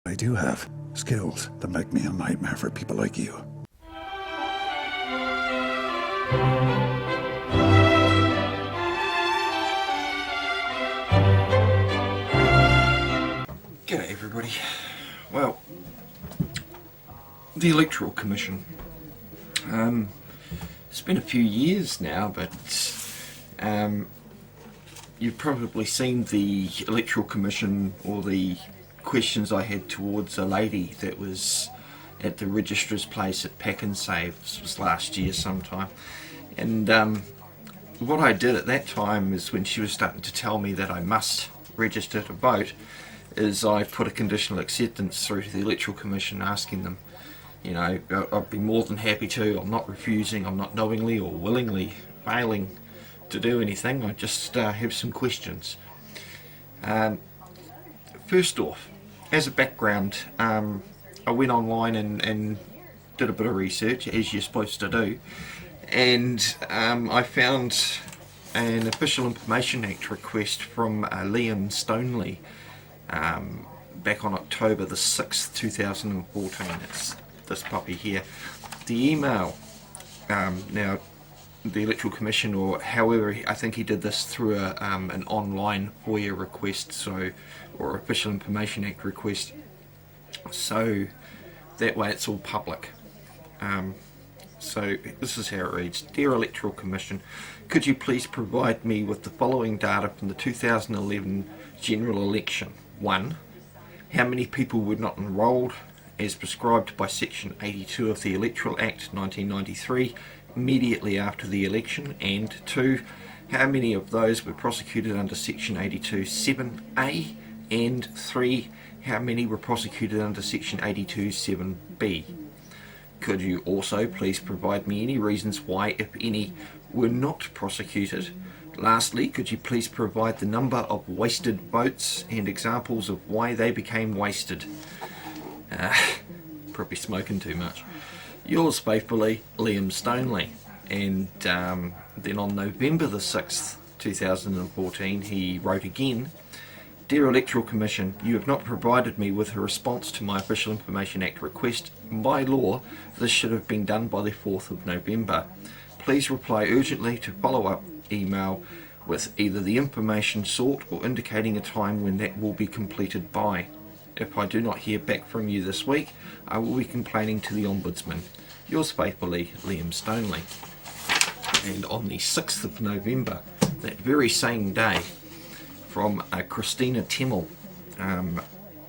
I do have skills that make me a nightmare for people like you. G'day everybody. Well, the Electoral Commission. It's been a few years now, but you've probably seen the Electoral Commission or the questions I had towards a lady that was at the registrar's place at Pack and Save. This was last year sometime. And what I did at that time is, when she was starting to tell me that I must register to vote, is I put a conditional acceptance through to the Electoral Commission asking them, you know, I'd be more than happy to, I'm not refusing, I'm not knowingly or willingly failing to do anything, I just have some questions. First off, as a background, I went online and did a bit of research, as you're supposed to do, and I found an Official Information Act request from Liam Stoneley back on October the 6th, 2014. It's this puppy here. The email, now the Electoral Commission, or however, I think he did this through an online FOIA request, so, or Official Information Act request, so that way it's all public. So this is how it reads. Dear Electoral Commission, could you please provide me with the following data from the 2011 general election? 1. How many people were not enrolled as prescribed by Section 82 of the Electoral Act 1993 immediately after the election? And 2. How many of those were prosecuted under Section 82 7A? And 3. How many were prosecuted under Section 82 7B? Could you also please provide me any reasons why, if any, were not prosecuted? Lastly, could you please provide the number of wasted votes and examples of why they became wasted? Probably smoking too much. Yours faithfully, Liam Stoneley. And then on November the 6th, 2014, he wrote again, Dear Electoral Commission, you have not provided me with a response to my Official Information Act request. By law, this should have been done by the 4th of November. Please reply urgently to follow-up email with either the information sought or indicating a time when that will be completed by. If I do not hear back from you this week, I will be complaining to the Ombudsman. Yours faithfully, Liam Stoneley. And on the 6th of November, that very same day, from Christina Timmel,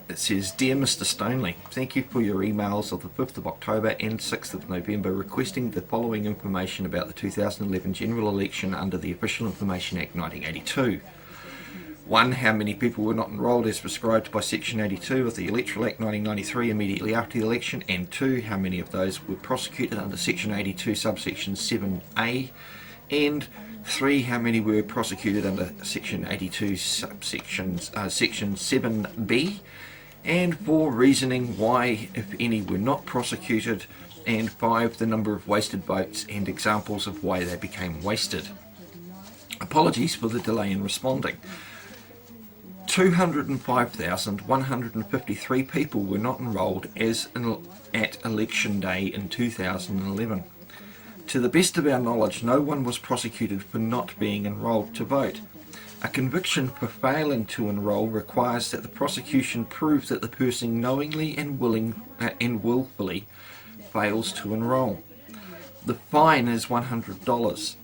it says, Dear Mr. Stoneley, thank you for your emails of the 5th of October and 6th of November requesting the following information about the 2011 general election under the Official Information Act 1982. 1. How many people were not enrolled as prescribed by Section 82 of the Electoral Act 1993 immediately after the election? And 2. How many of those were prosecuted under Section 82 subsection 7A? And 3. How many were prosecuted under Section 82 section 7B? And 4. Reasoning why, if any, were not prosecuted. And 5. The number of wasted votes and examples of why they became wasted. Apologies for the delay in responding. 205,153 people were not enrolled at election day in 2011. To the best of our knowledge, no one was prosecuted for not being enrolled to vote. A conviction for failing to enrol requires that the prosecution prove that the person knowingly and willfully fails to enrol. The fine is $100.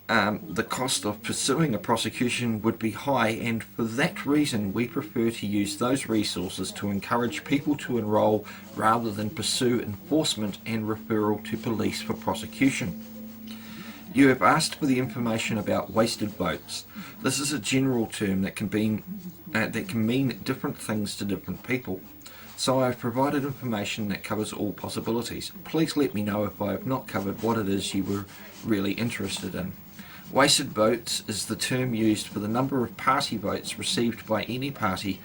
The cost of pursuing a prosecution would be high, and for that reason we prefer to use those resources to encourage people to enrol rather than pursue enforcement and referral to police for prosecution. You have asked for the information about wasted votes. This is a general term that can mean different things to different people. So I have provided information that covers all possibilities. Please let me know if I have not covered what it is you were really interested in. Wasted votes is the term used for the number of party votes received by any party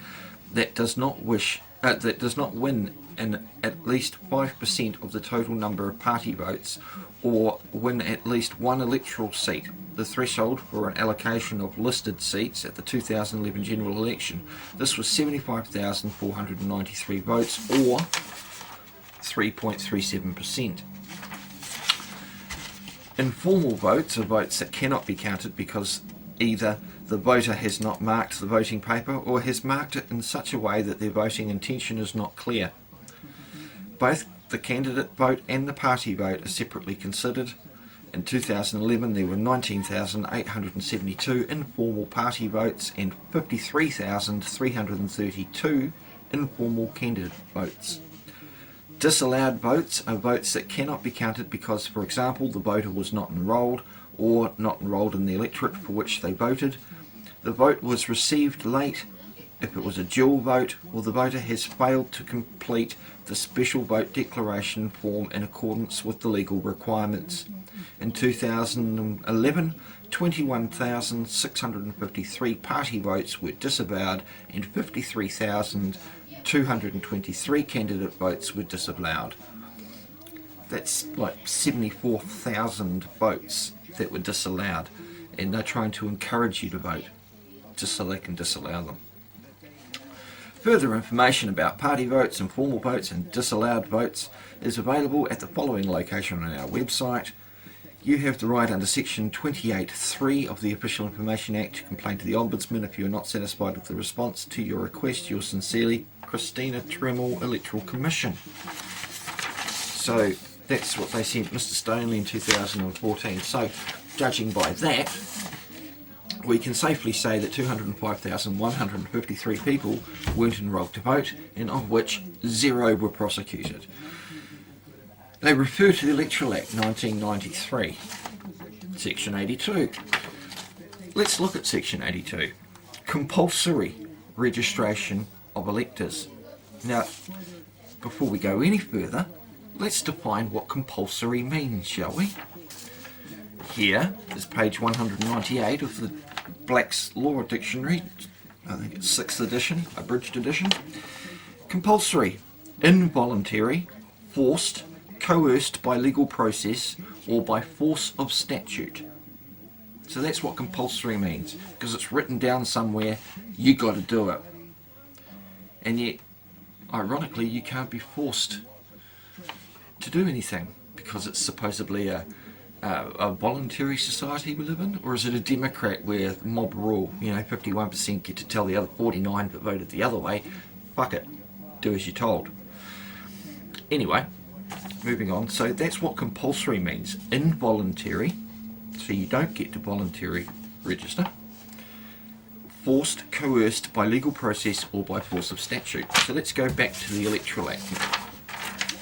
that does not win in at least 5% of the total number of party votes, or win at least one electoral seat, the threshold for an allocation of listed seats at the 2011 general election. This was 75,493 votes, or 3.37%. Informal votes are votes that cannot be counted because either the voter has not marked the voting paper or has marked it in such a way that their voting intention is not clear. Both the candidate vote and the party vote are separately considered. In 2011 there were 19,872 informal party votes and 53,332 informal candidate votes. Disallowed votes are votes that cannot be counted because, for example, the voter was not enrolled or not enrolled in the electorate for which they voted. The vote was received late if it was a dual vote, or the voter has failed to complete the special vote declaration form in accordance with the legal requirements. In 2011, 21,653 party votes were disavowed and 53,223 candidate votes were disallowed. That's like 74,000 votes that were disallowed, and they're trying to encourage you to vote just so they can disallow them. Further information about party votes, informal votes and disallowed votes is available at the following location on our website. You have the right under section 28(3) of the Official Information Act to complain to the Ombudsman if you are not satisfied with the response to your request. Yours sincerely, Christina Tremel, Electoral Commission. So that's what they sent Mr. Stoneley in 2014. So judging by that, we can safely say that 205,153 people weren't enrolled to vote, and of which 0 were prosecuted. They refer to the Electoral Act 1993, Section 82. Let's look at Section 82. Compulsory registration of electors. Now, before we go any further, let's define what compulsory means, shall we? Here is page 198 of the Black's Law Dictionary. I think it's 6th edition, abridged edition. Compulsory, involuntary, forced, coerced by legal process or by force of statute. So that's what compulsory means, because it's written down somewhere, you got to do it. And yet, ironically, you can't be forced to do anything because it's supposedly a voluntary society we live in, or is it a democrat where mob rule, 51% get to tell the other 49 that voted the other way, fuck it, do as you're told. Anyway, moving on. So that's what compulsory means. Involuntary, so you don't get to voluntarily register. Forced, coerced by legal process or by force of statute. So let's go back to the Electoral Act.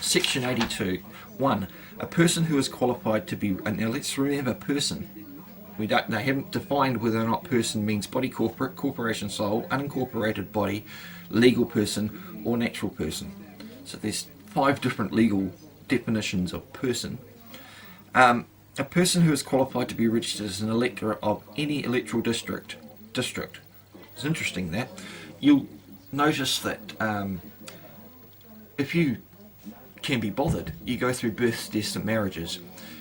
Section 82. 1. A person who is qualified to be, and now let's remember person. They haven't defined whether or not person means body corporate, corporation sole, unincorporated body, legal person, or natural person. So there's 5 different legal definitions of person. A person who is qualified to be registered as an elector of any electoral district. It's interesting that. You'll notice that if you can be bothered, you go through births, deaths and marriages.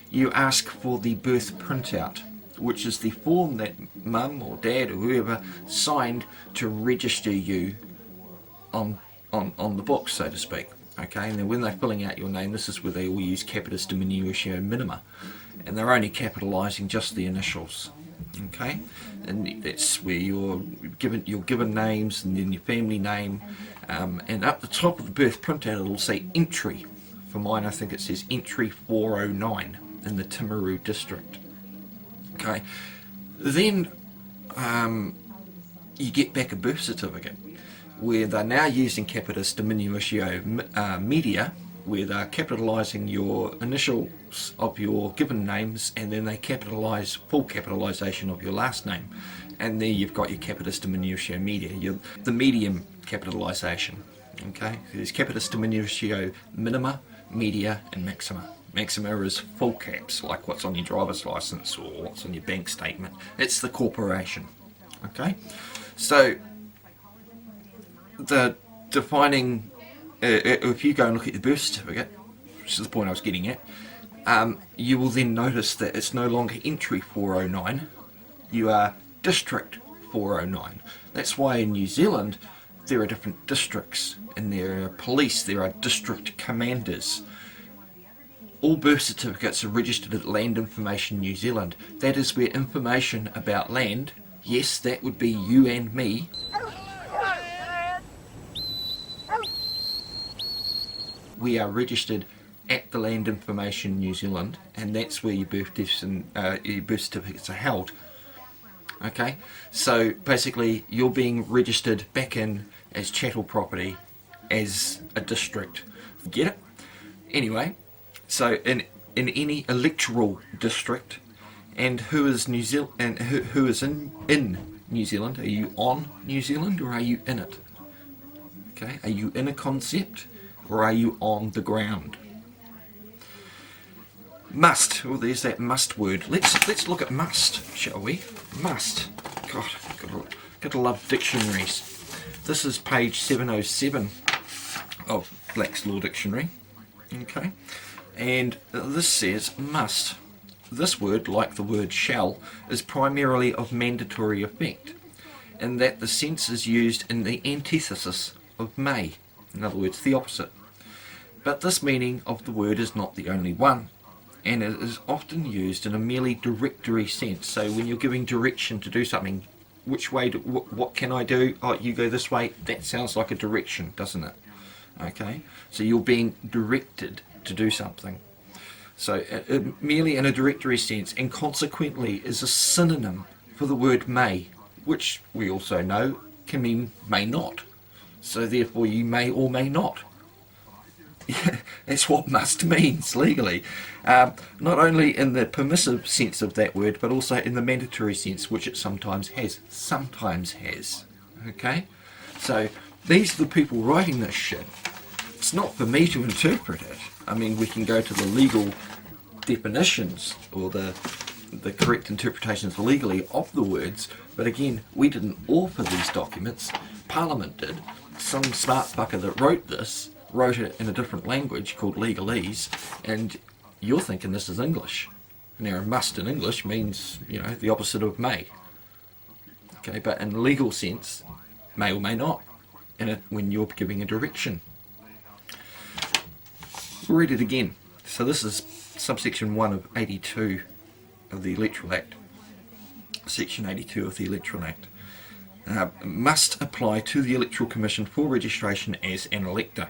You ask for the birth printout, which is the form that mum or dad or whoever signed to register you on the book, so to speak. Okay, and then when they're filling out your name, this is where they all use capitis diminuitio minima, and they're only capitalising just the initials. Okay, and that's where your given names and then your family name, and up the top of the birth printout it'll say entry. For mine, I think it says entry 409 in the Timaru district. Okay, then you get back a birth certificate where they're now using capitis diminuitio media, where they're capitalising your initials of your given names, and then they capitalise full capitalisation of your last name, and there you've got your capitis diminuitio media, the medium capitalisation. Okay, there's capitis diminuitio minima, media, and maxima. Maxima is full caps, like what's on your driver's license or what's on your bank statement. It's the corporation. Okay, so the defining, if you go and look at the birth certificate, which is the point I was getting at, you will then notice that it's no longer entry 409, you are district 409. That's why in New Zealand there are different districts, and there are police, there are district commanders. All birth certificates are registered at Land Information New Zealand. That is where information about land, yes, that would be you and me, we are registered at the Land Information New Zealand, and that's where your birth certificates are held. Okay, so basically you're being registered back in as chattel property as a district. Get it? Anyway, so in any electoral district, and who is New Zealand, and who is in New Zealand? Are you on New Zealand or are you in it? Okay, are you in a concept or are you on the ground? Must. Well, there's that must word. Let's look at must, shall we? Must. God, gotta love dictionaries. This is page 707 of Black's Law Dictionary. Okay, and this says must. This word, like the word shall, is primarily of mandatory effect, in that the sense is used in the antithesis of may. In other words, the opposite. But this meaning of the word is not the only one, and it is often used in a merely directory sense. So when you're giving direction to do something, which way, what can I do? Oh, you go this way. That sounds like a direction, doesn't it? Okay, so you're being directed to do something. So merely in a directory sense, and consequently is a synonym for the word may, which we also know can mean may not. So therefore you may or may not. Yeah, that's what must means legally. Not only in the permissive sense of that word, but also in the mandatory sense, which it sometimes has. Okay? So these are the people writing this shit. It's not for me to interpret it. I mean, we can go to the legal definitions or the correct interpretations legally of the words, but again, we didn't author these documents. Parliament did. Some smart fucker that wrote this wrote it in a different language called legalese, and you're thinking this is English. Now, must in English means, the opposite of may. Okay, but in legal sense, may or may not, when you're giving a direction. We'll read it again. So this is subsection 1 of 82 of the Electoral Act. Section 82 of the Electoral Act. Must apply to the Electoral Commission for registration as an elector.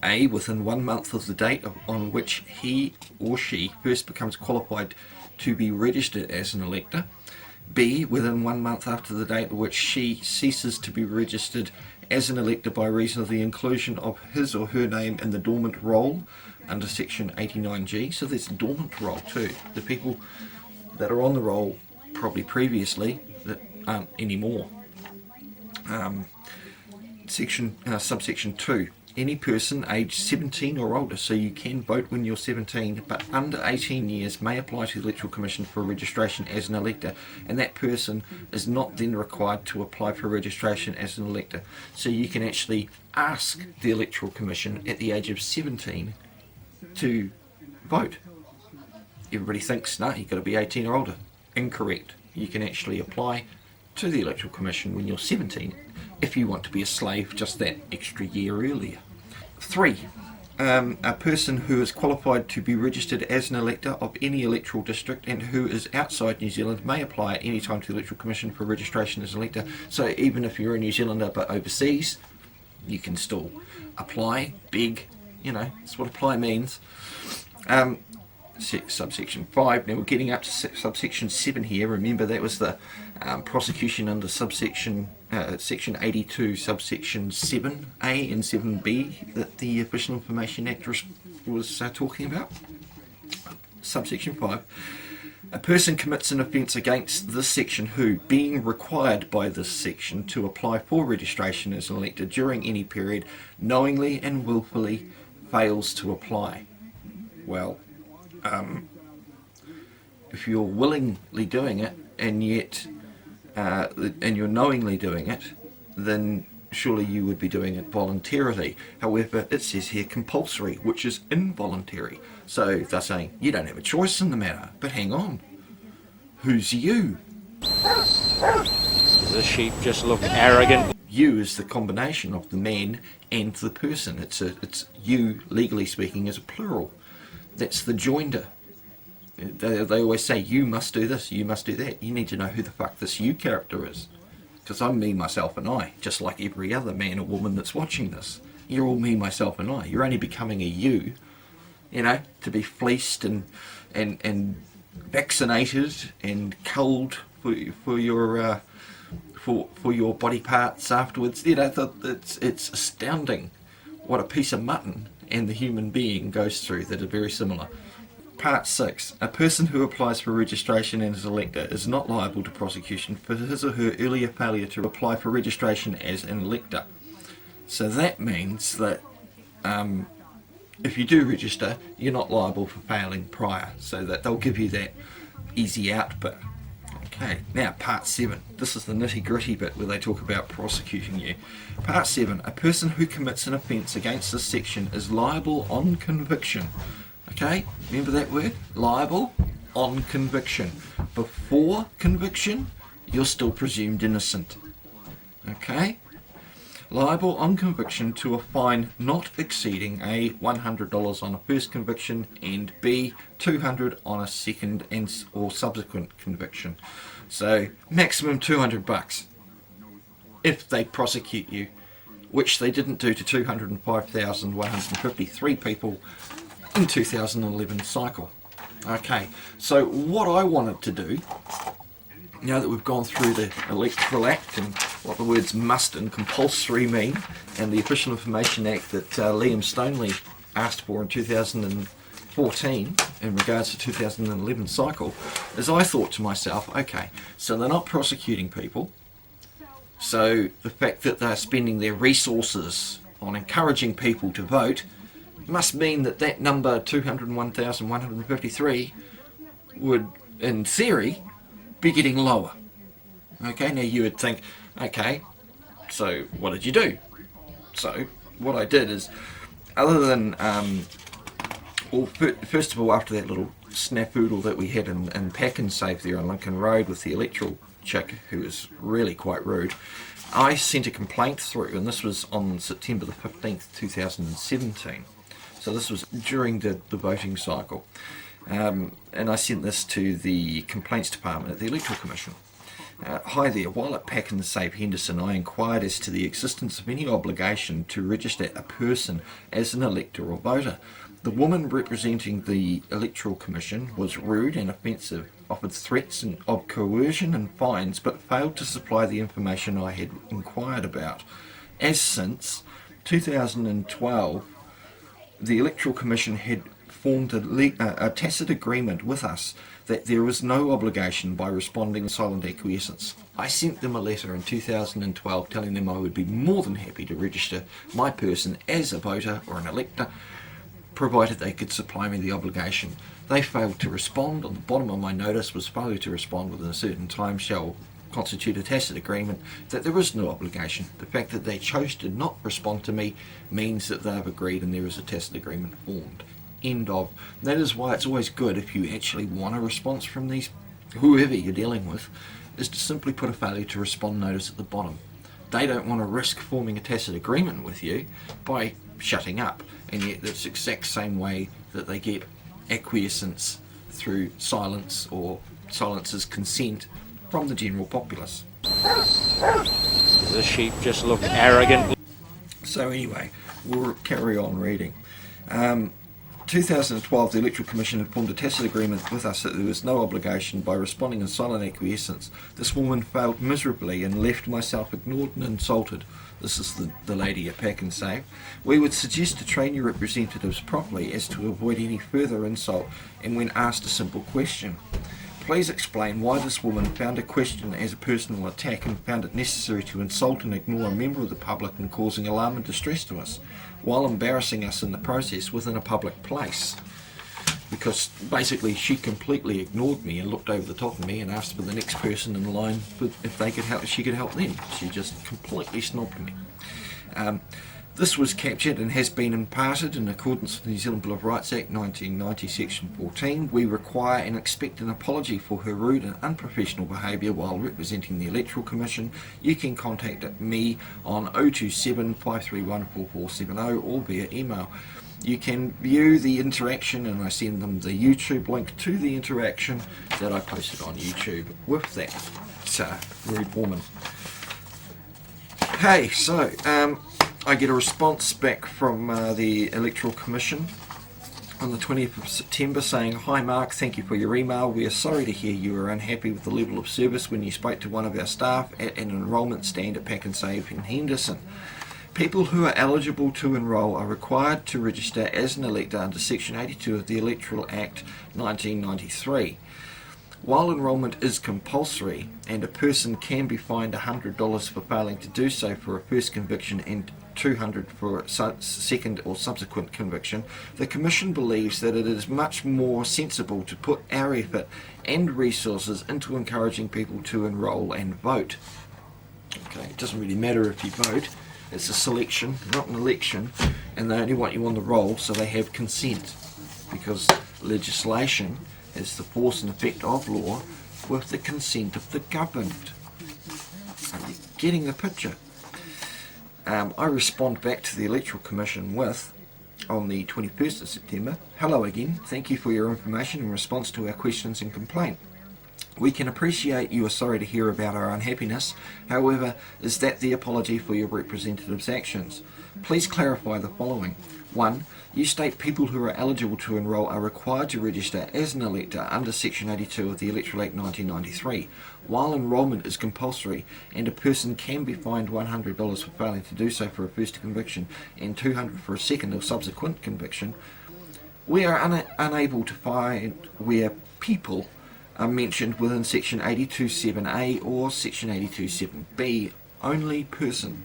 A. Within 1 month of the date on which he or she first becomes qualified to be registered as an elector. B. Within 1 month after the date on which she ceases to be registered as an elector by reason of the inclusion of his or her name in the dormant roll under section 89G. So there's a dormant roll too. The people that are on the roll probably previously that aren't anymore. Subsection 2. Any person aged 17 or older, so you can vote when you're 17, but under 18 years may apply to the Electoral Commission for registration as an elector, and that person is not then required to apply for registration as an elector. So you can actually ask the Electoral Commission at the age of 17 to vote. Everybody thinks, no, you've got to be 18 or older. Incorrect. You can actually apply to the Electoral Commission when you're 17 if you want to be a slave just that extra year earlier. 3. A person who is qualified to be registered as an elector of any electoral district and who is outside New Zealand may apply at any time to the Electoral Commission for registration as an elector. So even if you're a New Zealander but overseas, you can still apply. Big, that's what apply means. Subsection 5. Now we're getting up to subsection 7 here. Remember that was the prosecution under section 82, subsection 7A and 7B that the Official Information Act was talking about. Subsection 5. A person commits an offence against this section who, being required by this section to apply for registration as an elector during any period, knowingly and willfully fails to apply. Well, if you're willingly doing it and yet and you're knowingly doing it, then surely you would be doing it voluntarily. However, it says here compulsory, which is involuntary. So they're saying you don't have a choice in the matter. But hang on, who's you? Does the sheep just look arrogant? You is the combination of the man and the person. It's you, legally speaking, is a plural. That's the joinder. They always say you must do this, you must do that. You need to know who the fuck this you character is. Because I'm me, myself and I, just like every other man or woman that's watching this. You're all me, myself and I. You're only becoming a you, to be fleeced and vaccinated and culled for your body parts afterwards. It's astounding what a piece of mutton and the human being goes through that are very similar. Part 6. A person who applies for registration as an elector is not liable to prosecution for his or her earlier failure to apply for registration as an elector. So that means that if you do register, you're not liable for failing prior, so that they'll give you that easy out bit. Okay, now part 7. This is the nitty gritty bit where they talk about prosecuting you. Part 7. A person who commits an offence against this section is liable on conviction. Okay, remember that word? Liable on conviction. Before conviction, you're still presumed innocent. Okay? Liable on conviction to a fine not exceeding A, $100 on a first conviction, and B, $200 on a second or subsequent conviction. So maximum $200 if they prosecute you, which they didn't do to 205,153 people in 2011 cycle. Okay, so what I wanted to do, now that we've gone through the Electoral Act and what the words must and compulsory mean, and the Official Information Act that Liam Stoneley asked for in 2014 in regards to 2011 cycle, is I thought to myself, okay, so they're not prosecuting people, so the fact that they're spending their resources on encouraging people to vote must mean that number 201,153 would, in theory, be getting lower. Okay, now you would think, okay, so what did you do? So what I did is, other than, first of all, after that little snapoodle that we had in Pack and Save there on Lincoln Road with the electoral chick, who was really quite rude, I sent a complaint through, and this was on September the 15th, 2017. So this was during the voting cycle. And I sent this to the Complaints Department at the Electoral Commission. Hi there, while at Pack and Save Henderson, I inquired as to the existence of any obligation to register a person as an elector or voter. The woman representing the Electoral Commission was rude and offensive, offered threats of coercion and fines, but failed to supply the information I had inquired about. As since 2012, the Electoral Commission had formed a tacit agreement with us that there was no obligation by responding in silent acquiescence. I sent them a letter in 2012 telling them I would be more than happy to register my person as a voter or an elector, provided they could supply me the obligation. They failed to respond. On the bottom of my notice was failure to respond within a certain time shall constitute a tacit agreement that there is no obligation. The fact that they chose to not respond to me means that they have agreed and there is a tacit agreement formed. End of. That is why it's always good, if you actually want a response from these, whoever you're dealing with, is to simply put a failure to respond notice at the bottom. They don't want to risk forming a tacit agreement with you by shutting up, and yet it's the exact same way that they get acquiescence through silence or silence's consent from the general populace. Does the sheep just look arrogant? So anyway, we'll carry on reading. 2012, the Electoral Commission had formed a tacit agreement with us that there was no obligation by responding in silent acquiescence. This woman failed miserably and left myself ignored and insulted. This is the lady at Pack and Save. We would suggest to train your representatives properly as to avoid any further insult, and when asked a simple question, please explain why this woman found a question as a personal attack and found it necessary to insult and ignore a member of the public and causing alarm and distress to us, while embarrassing us in the process within a public place. because basically she completely ignored me and looked over the top of me and asked for the next person in line if they could help, she could help them. She just completely snobbed me. This was captured and has been imparted in accordance with the New Zealand Bill of Rights Act 1990 section 14. We require and expect an apology for her rude and unprofessional behaviour while representing the Electoral Commission. You can contact me on 027 531 4470 or via email. You can view the interaction, and I send them the YouTube link to the interaction that I posted on YouTube with that rude woman. Okay, so I get a response back from the Electoral Commission on the 20th of September saying, "Hi Mark, thank you for your email. We are sorry to hear you were unhappy with the level of service when you spoke to one of our staff at an enrolment stand at Pack and Save in Henderson. People who are eligible to enrol are required to register as an elector under Section 82 of the Electoral Act 1993. While enrolment is compulsory and a person can be fined $100 for failing to do so for a first conviction and $200 for a second or subsequent conviction, the Commission believes that it is much more sensible to put our effort and resources into encouraging people to enrol and vote." Okay, it doesn't really matter if you vote. It's a selection, not an election, and they only want you on the roll so they have consent, because legislation is the force and effect of law with the consent of the governed. Are you getting the picture? I respond back to the Electoral Commission with, on the 21st of September, "Hello again, thank you for your information in response to our questions and complaint. We can appreciate you are sorry to hear about our unhappiness. However, is that the apology for your representative's actions? Please clarify the following. 1. You state people who are eligible to enrol are required to register as an elector under Section 82 of the Electoral Act 1993. While enrolment is compulsory and a person can be fined $100 for failing to do so for a first conviction and $200 for a second or subsequent conviction, we are unable to find where people are mentioned within Section 82.7a or Section 82.7b, only person.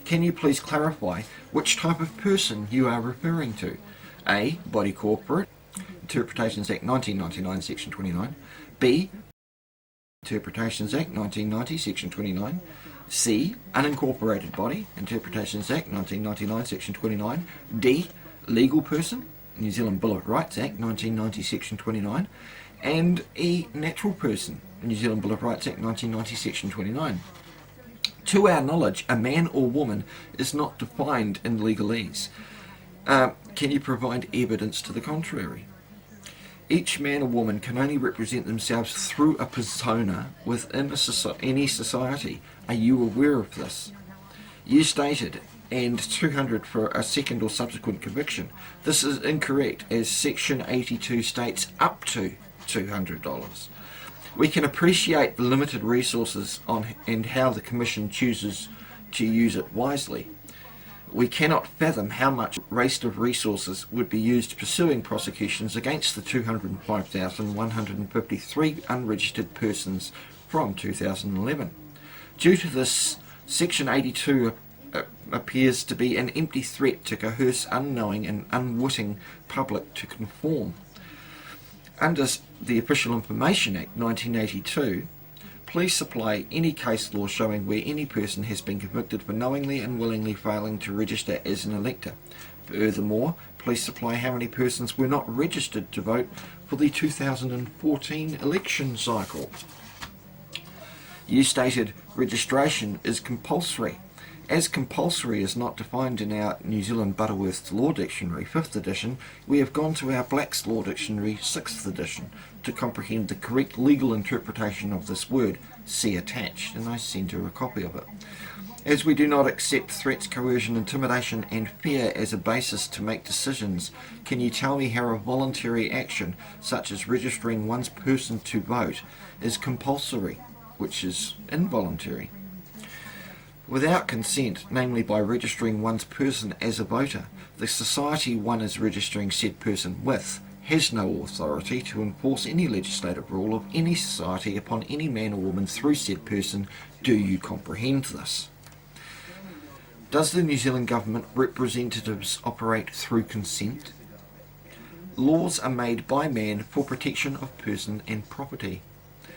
Can you please clarify which type of person you are referring to? A. Body corporate, Interpretations Act 1999, Section 29. B. Interpretations Act 1990, Section 29. C. Unincorporated body, Interpretations Act 1999, Section 29. D. Legal person, New Zealand Bill of Rights Act 1990, Section 29. And E. Natural person, New Zealand Bill of Rights Act 1990, Section 29. To our knowledge, a man or woman is not defined in legalese. Can you provide evidence to the contrary? Each man or woman can only represent themselves through a persona within any society. Are you aware of this? You stated, and $200 for a second or subsequent conviction. This is incorrect, as Section 82 states up to $200. We can appreciate the limited resources and how the Commission chooses to use it wisely. We cannot fathom how much waste of resources would be used pursuing prosecutions against the 205,153 unregistered persons from 2011. Due to this, Section 82 appears to be an empty threat to coerce unknowing and unwitting public to conform. Under the Official Information Act 1982, please supply any case law showing where any person has been convicted for knowingly and willingly failing to register as an elector. Furthermore, please supply how many persons were not registered to vote for the 2014 election cycle. You stated registration is compulsory. As compulsory is not defined in our New Zealand Butterworth's Law Dictionary 5th edition, we have gone to our Black's Law Dictionary 6th edition to comprehend the correct legal interpretation of this word. See attached, and I sent her a copy of it. As we do not accept threats, coercion, intimidation and fear as a basis to make decisions, can you tell me how a voluntary action, such as registering one's person to vote, is compulsory, which is involuntary? Without consent, namely by registering one's person as a voter, the society one is registering said person with has no authority to enforce any legislative rule of any society upon any man or woman through said person. Do you comprehend this? Does the New Zealand Government representatives operate through consent? Laws are made by man for protection of person and property.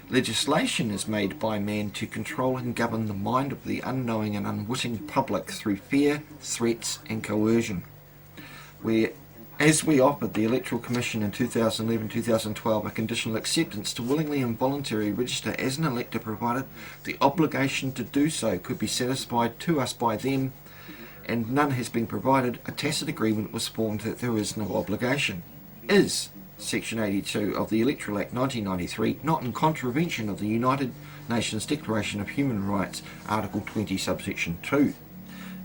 Legislation is made by man to control and govern the mind of the unknowing and unwitting public through fear, threats and coercion. As we offered the Electoral Commission in 2011-2012 a conditional acceptance to willingly and voluntarily register as an elector, provided the obligation to do so could be satisfied to us by them, and none has been provided, a tacit agreement was formed that there is no obligation. Is Section 82 of the Electoral Act 1993 not in contravention of the United Nations Declaration of Human Rights, Article 20, subsection 2?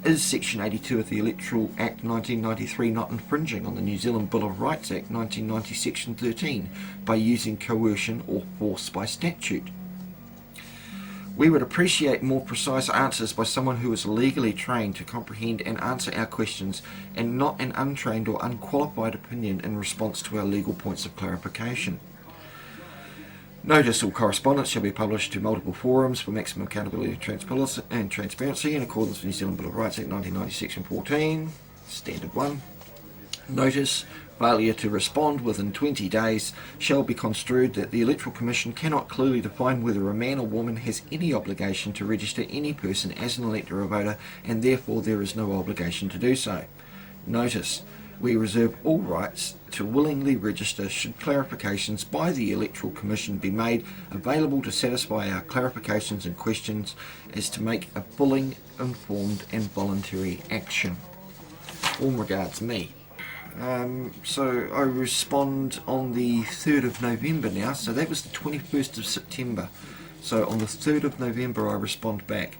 Is Section 82 of the Electoral Act 1993 not infringing on the New Zealand Bill of Rights Act 1990, Section 13, by using coercion or force by statute? We would appreciate more precise answers by someone who is legally trained to comprehend and answer our questions, and not an untrained or unqualified opinion in response to our legal points of clarification. Notice or correspondence shall be published to multiple forums for maximum accountability and transparency in accordance with New Zealand Bill of Rights Act 1990, Section 14, Standard 1. Notice failure to respond within 20 days shall be construed that the Electoral Commission cannot clearly define whether a man or woman has any obligation to register any person as an elector or voter, and therefore there is no obligation to do so. Notice we reserve all rights to willingly register should clarifications by the Electoral Commission be made available to satisfy our clarifications and questions as to make a fully informed and voluntary action. All regards me. So I respond on the 3rd of November now, so that was the 21st of September. So on the 3rd of November I respond back.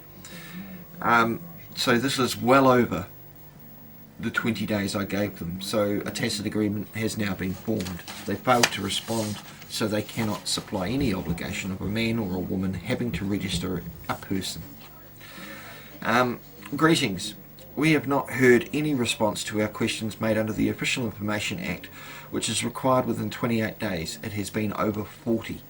So this is well over the 20 days I gave them, so a tacit agreement has now been formed. They failed to respond, so they cannot supply any obligation of a man or a woman having to register a person. Greetings. We have not heard any response to our questions made under the Official Information Act, which is required within 28 days. It has been over 40.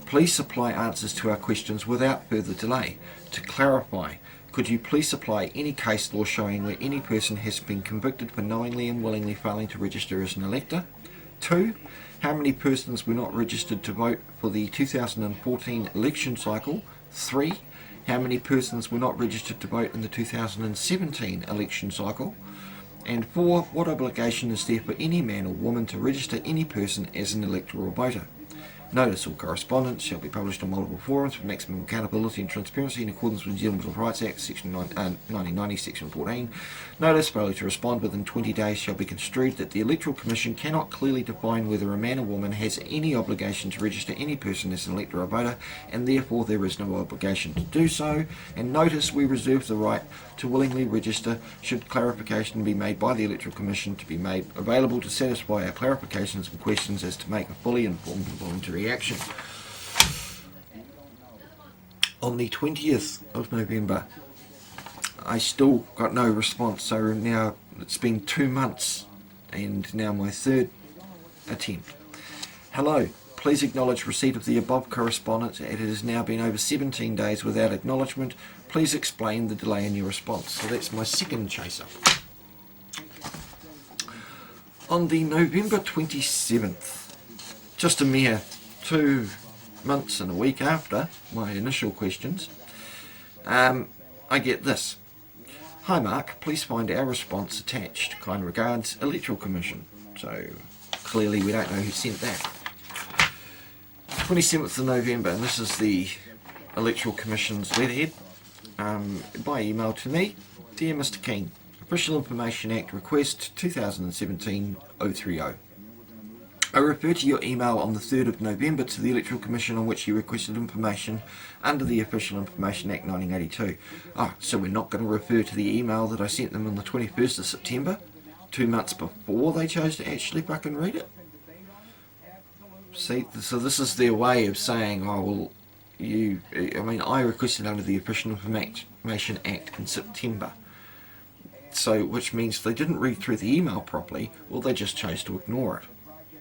Please supply answers to our questions without further delay. To clarify, could you please supply any case law showing where any person has been convicted for knowingly and willingly failing to register as an elector? 2. How many persons were not registered to vote for the 2014 election cycle? 3. How many persons were not registered to vote in the 2017 election cycle? And 4. What obligation is there for any man or woman to register any person as an electoral voter? Notice or correspondence shall be published on multiple forums for maximum accountability and transparency in accordance with New Zealand Bill of Rights Act, Section 1990, Section 14. Notice failure to respond within 20 days shall be construed that the Electoral Commission cannot clearly define whether a man or woman has any obligation to register any person as an elector or voter, and therefore there is no obligation to do so. And notice we reserve the right to willingly register should clarification be made by the Electoral Commission to be made available to satisfy our clarifications and questions as to make a fully informed and voluntary action. On the 20th of November, I still got no response, so now it's been 2 months and now my 3rd attempt. Hello, please acknowledge receipt of the above correspondence. It has now been over 17 days without acknowledgement. Please explain the delay in your response. So that's my 2nd chaser. On the November 27th, just a mere 2 months and a week after my initial questions, I get this. Hi Mark, please find our response attached. Kind regards, Electoral Commission. So clearly we don't know who sent that. 27th of November, and this is the Electoral Commission's letterhead, by email to me. Dear Mr. Keane, Official Information Act Request 2017-030. I refer to your email on the 3rd of November to the Electoral Commission on which you requested information under the Official Information Act 1982. So we're not going to refer to the email that I sent them on the 21st of September, 2 months before they chose to actually fucking read it? See, so this is their way of saying, oh, well, I requested under the Official Information Act in September. So, which means they didn't read through the email properly, or they just chose to ignore it.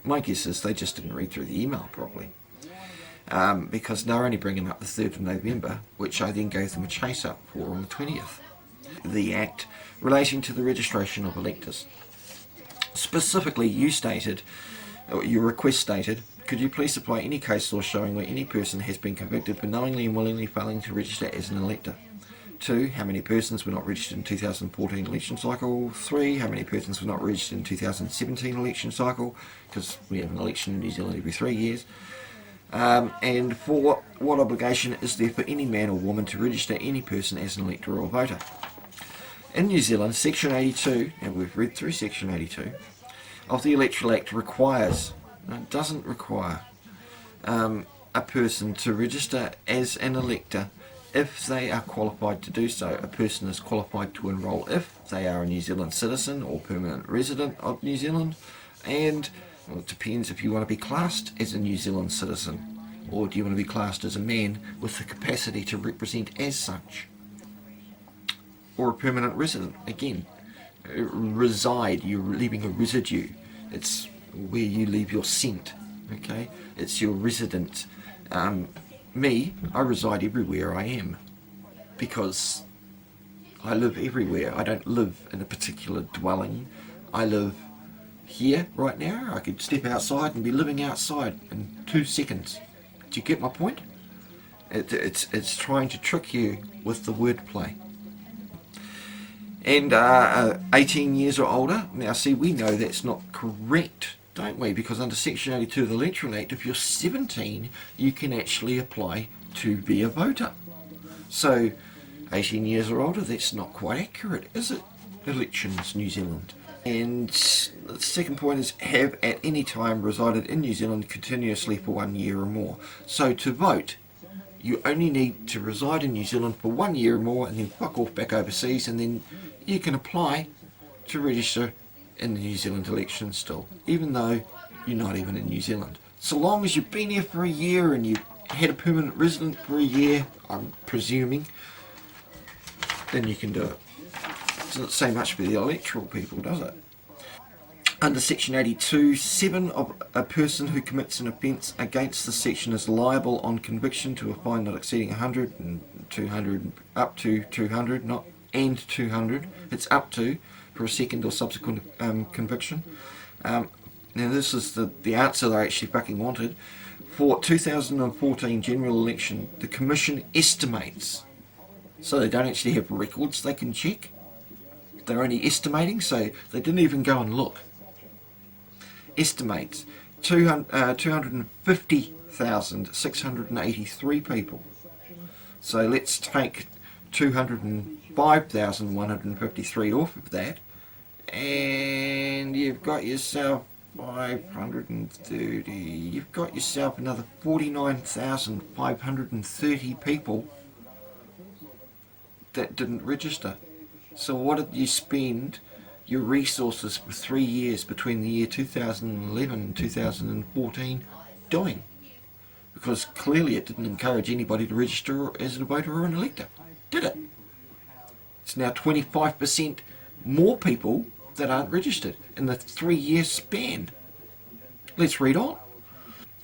My guess is they just didn't read through the email properly. Because they're only bringing up the 3rd of November, which I then gave them a chase up for on the 20th. The Act relating to the registration of electors. Specifically, you stated Your request stated, could you please supply any case law showing where any person has been convicted for knowingly and willingly failing to register as an elector? 2, how many persons were not registered in 2014 election cycle? 3, how many persons were not registered in 2017 election cycle? Because we have an election in New Zealand every 3 years. And 4, what obligation is there for any man or woman to register any person as an elector or voter? In New Zealand, Section 82, and we've read through Section 82, of the Electoral Act requires, it doesn't require, a person to register as an elector if they are qualified to do so. A person is qualified to enrol if they are a New Zealand citizen or permanent resident of New Zealand, and well, it depends if you want to be classed as a New Zealand citizen, or do you want to be classed as a man with the capacity to represent as such, or a permanent resident. Again, reside, you're leaving a residue. It's where you leave your scent, okay? It's your residence. Me, I reside everywhere I am, because I live everywhere. I don't live in a particular dwelling. I live here right now. I could step outside and be living outside in 2 seconds. Do you get my point? It's trying to trick you with the wordplay. And 18 years or older. Now see, we know that's not correct, don't we? Because under Section 82 of the Electoral Act, if you're 17, you can actually apply to be a voter. So 18 years or older, that's not quite accurate, is it? Elections, New Zealand. And the second point is, have at any time resided in New Zealand continuously for 1 year or more. So to vote, you only need to reside in New Zealand for 1 year or more, and then fuck off back overseas, and then you can apply to register in the New Zealand election still, even though you're not even in New Zealand. So long as you've been here for a year and you've had a permanent resident for a year, I'm presuming, then you can do it. Doesn't say much for the electoral people, does it? Under Section 82, 7 of a person who commits an offence against this section is liable on conviction to a fine not exceeding 100 and 200, up to 200, not and 200. It's up to for a second or subsequent conviction. Now this is the answer they actually fucking wanted. For 2014 general election, the Commission estimates, so they don't actually have records they can check. They're only estimating, so they didn't even go and look. Estimates 250,683 people. So let's take 205,153 off of that, and you've got yourself 530. You've got yourself another 49,530 people that didn't register. So what did you spend your resources for 3 years between the year 2011 and 2014 doing? Because clearly it didn't encourage anybody to register as a voter or an elector, did it? It's now 25% more people that aren't registered in the 3 year span. Let's read on.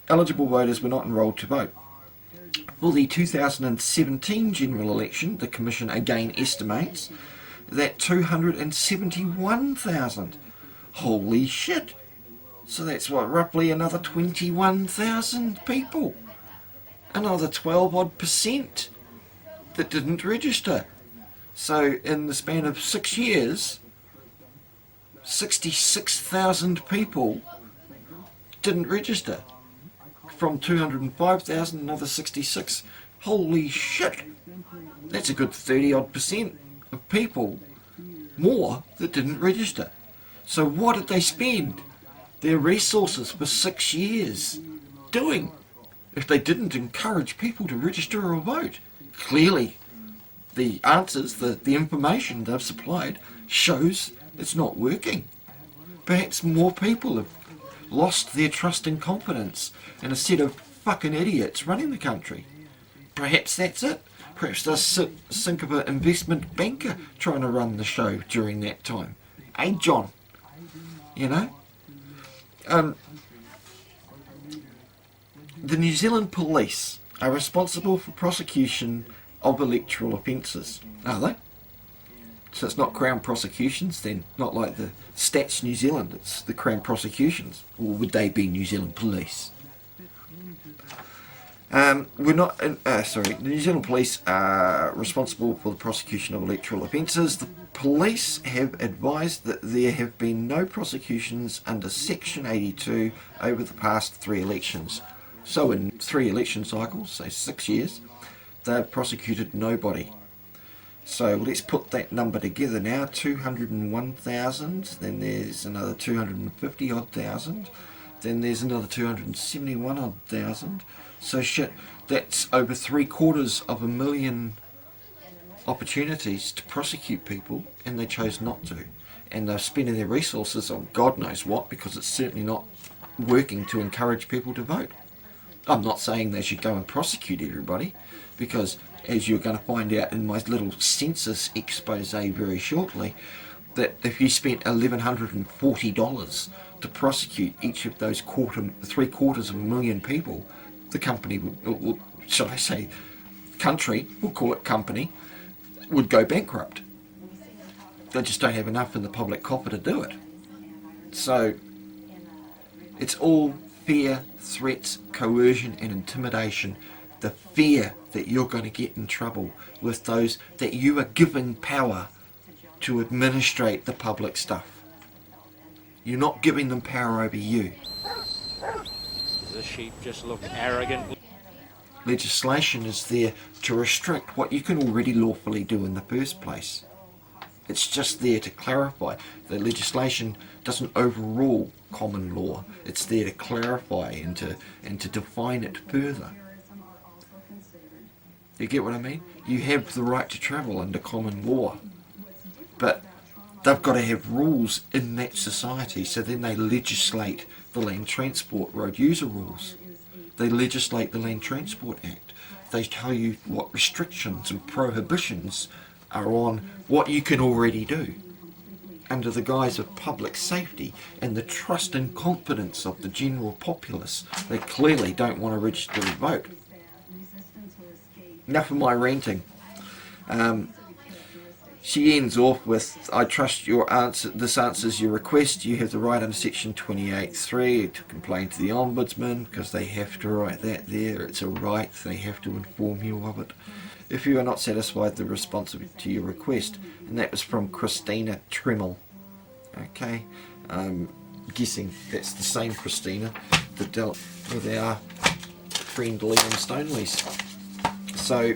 Eligible voters were not enrolled to vote. For the 2017 general election, the Commission again estimates that 271,000. Holy shit! So that's what, roughly another 21,000 people. Another 12 odd % that didn't register. So in the span of 6 years, 66,000 people didn't register. From 205,000, another 66. Holy shit! That's a good 30 odd % of people more that didn't register. So what did they spend their resources for 6 years doing if they didn't encourage people to register or vote? Clearly the answers, the information they've supplied shows it's not working. Perhaps more people have lost their trust and confidence in a set of fucking idiots running the country. Perhaps that's it. Perhaps they'll sink of an investment banker trying to run the show during that time. Hey, John? You know? The New Zealand police are responsible for prosecution of electoral offences, are they? So it's not Crown prosecutions then, not like the Stats New Zealand, it's the Crown prosecutions. Or would they be New Zealand Police? We're not, the New Zealand Police are responsible for the prosecution of electoral offences. The police have advised that there have been no prosecutions under Section 82 over the past 3 elections. So in 3 election cycles, say 6 years, they've prosecuted nobody. So let's put that number together now, 201,000, then there's another 250 odd thousand, then there's another 271 odd thousand. So shit, that's over 750,000 opportunities to prosecute people, and they chose not to. And they're spending their resources on God knows what, because it's certainly not working to encourage people to vote. I'm not saying they should go and prosecute everybody, because as you're going to find out in my little census expose very shortly, that if you spent $1,140 to prosecute each of those 750,000 people, the company would, shall I say, country, we'll call it company, would go bankrupt. They just don't have enough in the public coffer to do it. So it's all fear, threats, coercion and intimidation. The fear that you're going to get in trouble with those that you are giving power to administrate the public stuff. You're not giving them power over you. The sheep just look arrogant. Legislation is there to restrict what you can already lawfully do in the first place. It's just there to clarify. The legislation doesn't overrule common law. It's there to clarify and to define it further. You get what I mean? You have the right to travel under common law, but they've got to have rules in that society, so then they legislate the Land Transport Road User Rules. They legislate the Land Transport Act. They tell you what restrictions and prohibitions are on what you can already do under the guise of public safety and the trust and confidence of the general populace. They clearly don't want to register to vote. Enough of my ranting. She ends off with, I trust your answer. This answers your request. You have the right under section 28.3 to complain to the Ombudsman, because they have to write that there. It's a right. They have to inform you of it. If you are not satisfied with the response to your request, and that was from Christina Tremmel. Okay, I'm guessing that's the same Christina that dealt with our friend Liam Stoneleys. So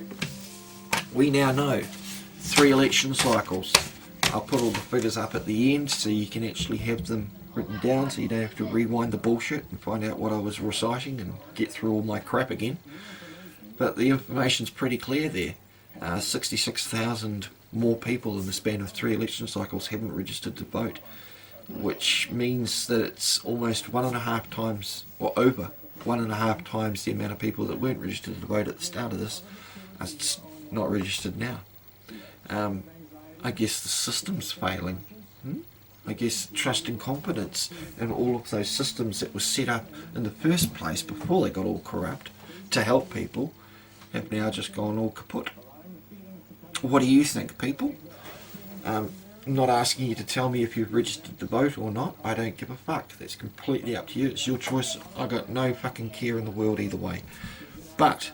we now know 3 election cycles. I'll put all the figures up at the end so you can actually have them written down, so you don't have to rewind the bullshit and find out what I was reciting and get through all my crap again. But the information's pretty clear there. 66,000 more people in the span of 3 election cycles haven't registered to vote, which means that it's almost 1.5 times, or over 1.5 times the amount of people that weren't registered to vote at the start of this. It's not registered now. I guess the system's failing. I guess trust and confidence in all of those systems that were set up in the first place before they got all corrupt to help people have now just gone all kaput. What do you think, people? I'm not asking you to tell me if you've registered to vote or not. I don't give a fuck. That's completely up to you. It's your choice. I got no fucking care in the world either way. But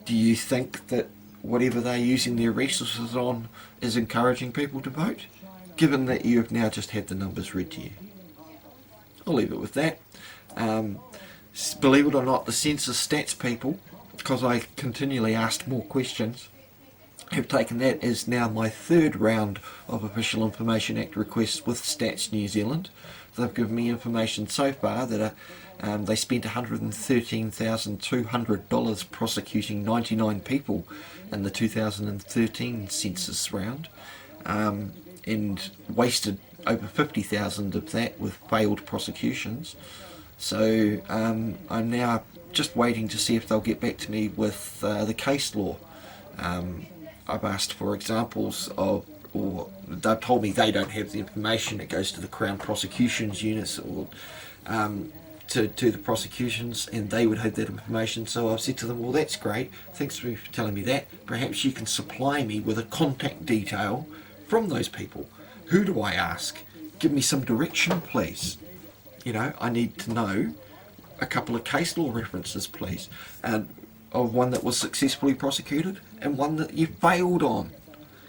do you think that whatever they're using their resources on is encouraging people to vote, given that you have now just had the numbers read to you? I'll leave it with that. Believe it or not, the census stats people, because I continually asked more questions, have taken that as now my 3rd round of Official Information Act requests with Stats New Zealand. They've given me information so far that they spent $113,200 prosecuting 99 people in the 2013 census round, and wasted over 50,000 of that with failed prosecutions. So I'm now just waiting to see if they'll get back to me with the case law. I've asked for examples of, or they've told me they don't have the information. It goes to the Crown Prosecutions Units, or to the prosecutions, and they would have that information. So I've said to them, well, that's great, thanks for telling me that. Perhaps you can supply me with a contact detail from those people. Who do I ask? Give me some direction, please. You know, I need to know a couple of case law references, please, and of one that was successfully prosecuted and one that you failed on,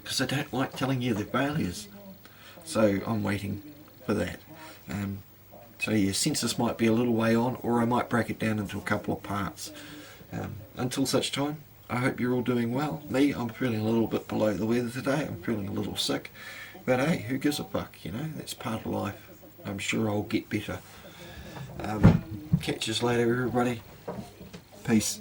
because I don't like telling you the failures. So I'm waiting for that. So yeah, census might be a little way on, or I might break it down into a couple of parts. Until such time, I hope you're all doing well. Me, I'm feeling a little bit below the weather today. I'm feeling a little sick. But hey, who gives a fuck, you know? That's part of life. I'm sure I'll get better. Catch us later, everybody. Peace.